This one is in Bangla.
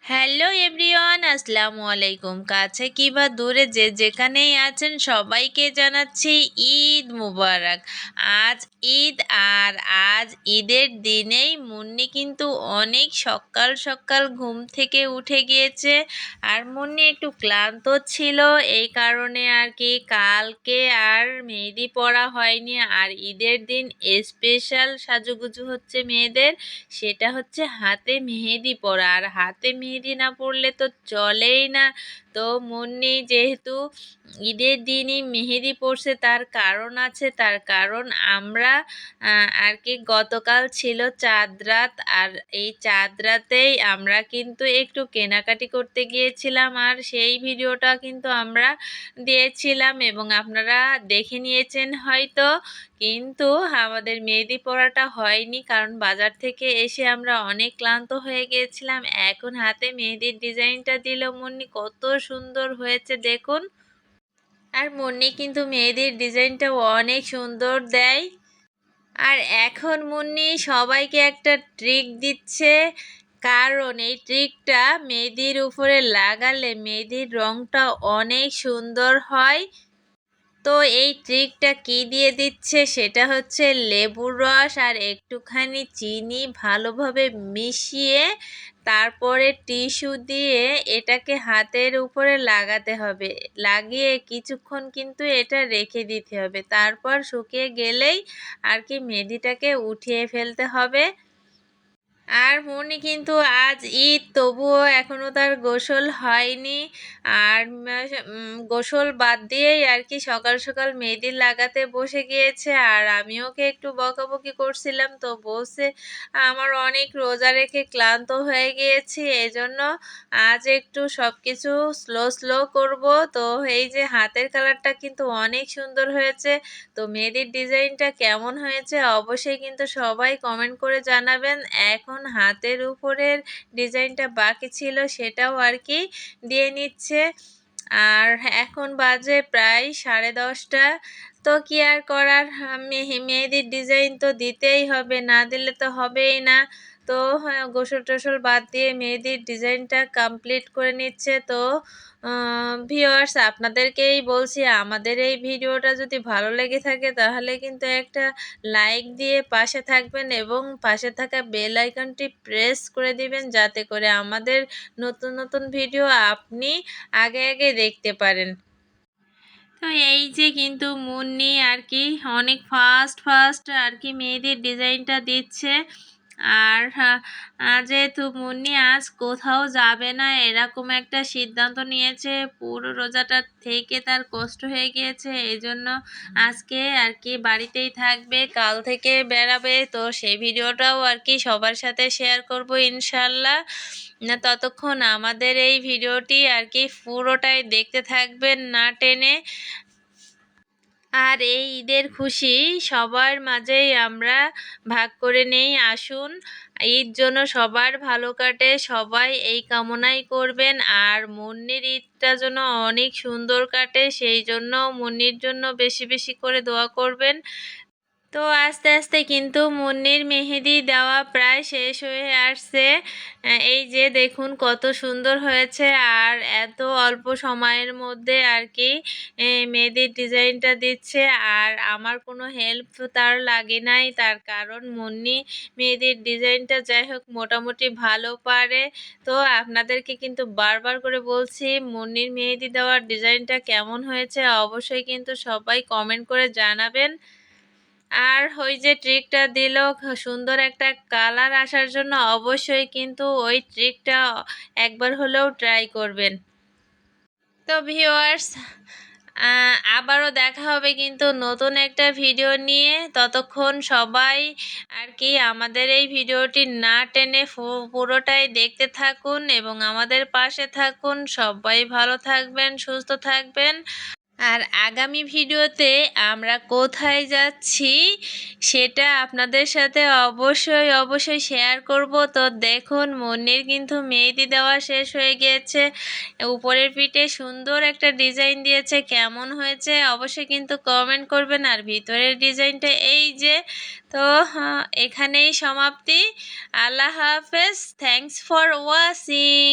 হ্যালো এভরিওয়ান, আসসালামু আলাইকুম। কাছে কিংবা দূরে যে যেখানেই আছেন সবাইকে জানাচ্ছি ঈদ মুবারক। আজ ঈদ, আর আজ ঈদের দিনেই মুন্নি কিন্তু অনেক সকাল সকাল ঘুম থেকে উঠে গিয়েছে। আর মুন্নি একটু ক্লান্ত ছিল, এই কারণে আর কি কালকে আর মেহেদি পরা হয়নি। আর ঈদের দিন স্পেশাল সাজুগুজু হচ্ছে মেয়েদের, সেটা হচ্ছে হাতে মেহেদি পরা। আর হাতে মেহেদি না পড়লে তো চলেই না। তো মুন্নি যেহেতু ঈদের দিনই মেহেদি পড়ছে, তার কারণ আছে। তার কারণ আমরা আর কি গতকাল ছিল চাঁদ রাত, আর এই চাঁদ রাতেই আমরা কিন্তু একটু কেনাকাটি করতে গিয়েছিলাম। আর সেই ভিডিওটা কিন্তু আমরা দিয়েছিলাম এবং আপনারা দেখে নিয়েছেন হয়তো। কিন্তু আমাদের মেহেদি পড়াটা হয়নি, কারণ বাজার থেকে এসে আমরা অনেক ক্লান্ত হয়ে গিয়েছিলাম। এখন হাতে মেহেদির ডিজাইনটা দিল মুন্নি, কত সুন্দর হয়েছে দেখুন। আর মুন্নি কিন্তু মেহেদির ডিজাইনটাও অনেক সুন্দর দেয়। আর এখন মুন্নি সবাইকে একটা ট্রিক দিচ্ছে, কারণ এই ট্রিকটা মেহেদির উপরে লাগালে মেহেদির রংটা অনেক সুন্দর হয়। তো এই ট্রিকটা কি দিয়ে দিচ্ছে, সেটা হচ্ছে লেবুর রস আর একটুখানি চিনি ভালোভাবে মিশিয়ে তারপরে টিস্যু দিয়ে এটাকে হাতের উপরে লাগাতে হবে। লাগিয়ে কিছুক্ষণ কিন্তু এটা রেখে দিতে হবে, তারপর শুকিয়ে গেলেই আর কি মেহেদিটাকে উঠিয়ে ফেলতে হবে। আর মুন্নি কিন্তু আজ ঈদ, তবুও এখনো তার গোসল হয়নি। আর গোসল বাদ দিয়েই আর কি সকাল সকাল মেহেদি লাগাতে বসে গিয়েছে। আর আমি ওকে একটু বকাবকি করছিলাম, তো বলছে আমার অনেক রোজা রেখে ক্লান্ত হয়ে গিয়েছি, এজন্য আজ একটু সব কিছু স্লো স্লো করব। তো এই যে হাতের কালারটা কিন্তু অনেক সুন্দর হয়েছে। তো মেহেদির ডিজাইনটা কেমন হয়েছে অবশ্যই কিন্তু সবাই কমেন্ট করে জানাবেন। এখন হাতের উপরের ডিজাইনটা বাকি ছিল, সেটাও আর কি দিয়ে নিচ্ছে। আর এখন বাজে প্রায় 10:30। তো কি আর করার, মেহেদির ডিজাইন তো দিতেই হবে, না দিলে তো হবেই না। তো গোসল টোসল বাদ দিয়ে মেহেদির ডিজাইনটা কমপ্লিট করে নিচ্ছে। তো ভিউয়ার্স, আপনাদেরকেই বলছি, আমাদের এই ভিডিওটা যদি ভালো লেগে থাকে তাহলে কিন্তু একটা লাইক দিয়ে পাশে থাকবেন এবং পাশে থাকা বেল আইকনটি প্রেস করে দিবেন, যাতে করে আমাদের নতুন নতুন ভিডিও আপনি আগে আগে দেখতে পারেন। তো এই যে কিন্তু মুন্নি আর কি অনেক ফাস্ট ফাস্ট আর কি মেহেদির ডিজাইনটা দিচ্ছে। আর যেহেতু মুন্নি আজ কোথাও যাবে না এরকম একটা সিদ্ধান্ত নিয়েছে, পুরো রোজাটা থেকে তার কষ্ট হয়ে গিয়েছে, এই জন্য আজকে আর কি বাড়িতেই থাকবে, কাল থেকে বেড়াবে। তো সেই ভিডিওটাও আর কি সবার সাথে শেয়ার করব ইনশাল্লাহ। না, ততক্ষণ আমাদের এই ভিডিওটি আর কি পুরোটাই দেখতে থাকবেন না টেনে। আর এই ঈদের খুশি সবার মাঝেই আমরা ভাগ করে নেই, আসুন। ঈদ জন্য সবার ভালো কাটে, সবাই এই কামনাই করবেন। আর মুন্নির ঈদটা যেন অনেক সুন্দর কাটে, সেই জন্য মুন্নির জন্য বেশি বেশি করে দোয়া করবেন। তো আস্তে আস্তে কিন্তু মুন্নির মেহেদি দেওয়া প্রায় শেষ হয়ে আসছে। এই যে দেখুন কত সুন্দর হয়েছে। আর এত অল্প সময়ের মধ্যে আর কি মেহেদির ডিজাইনটা দিচ্ছে। আর আমার কোনো হেল্প তার লাগে নাই, তার কারণ মুন্নি মেহেদির ডিজাইনটা যাই হোক মোটামুটি ভালো পারে। তো আপনাদেরকে কিন্তু বারবার করে বলছি, মুন্নির মেহেদি দেওয়ার ডিজাইনটা কেমন হয়েছে অবশ্যই কিন্তু সবাই কমেন্ট করে জানাবেন। আর ওই যে ট্রিকটা দিল সুন্দর একটা কালার আসার জন্য, অবশ্যই কিন্তু ওই ট্রিকটা একবার হলেও ট্রাই করবেন। তো ভিউয়ার্স, আবারও দেখা হবে কিন্তু নতুন একটা ভিডিও নিয়ে। ততক্ষণ সবাই আর কি আমাদের এই ভিডিওটি না টেনে পুরোটাই দেখতে থাকুন এবং আমাদের পাশে থাকুন। সবাই ভালো থাকবেন, সুস্থ থাকবেন। আর আগামী ভিডিওতে আমরা কোথায় যাচ্ছি সেটা আপনাদের সাথে অবশ্যই শেয়ার করব। তো দেখুন মুন্নির কিন্তু মেহেদি দেওয়া শেষ হয়ে গিয়েছে, উপরের পিঠে সুন্দর একটা ডিজাইন দিয়েছে। কেমন হয়েছে অবশ্যই কিন্তু কমেন্ট করবেন। আর ভিতরের ডিজাইনটা এই যে। তো এখানেই সমাপ্তি। আল্লাহ হাফেজ, থ্যাংকস ফর ওয়াচিং।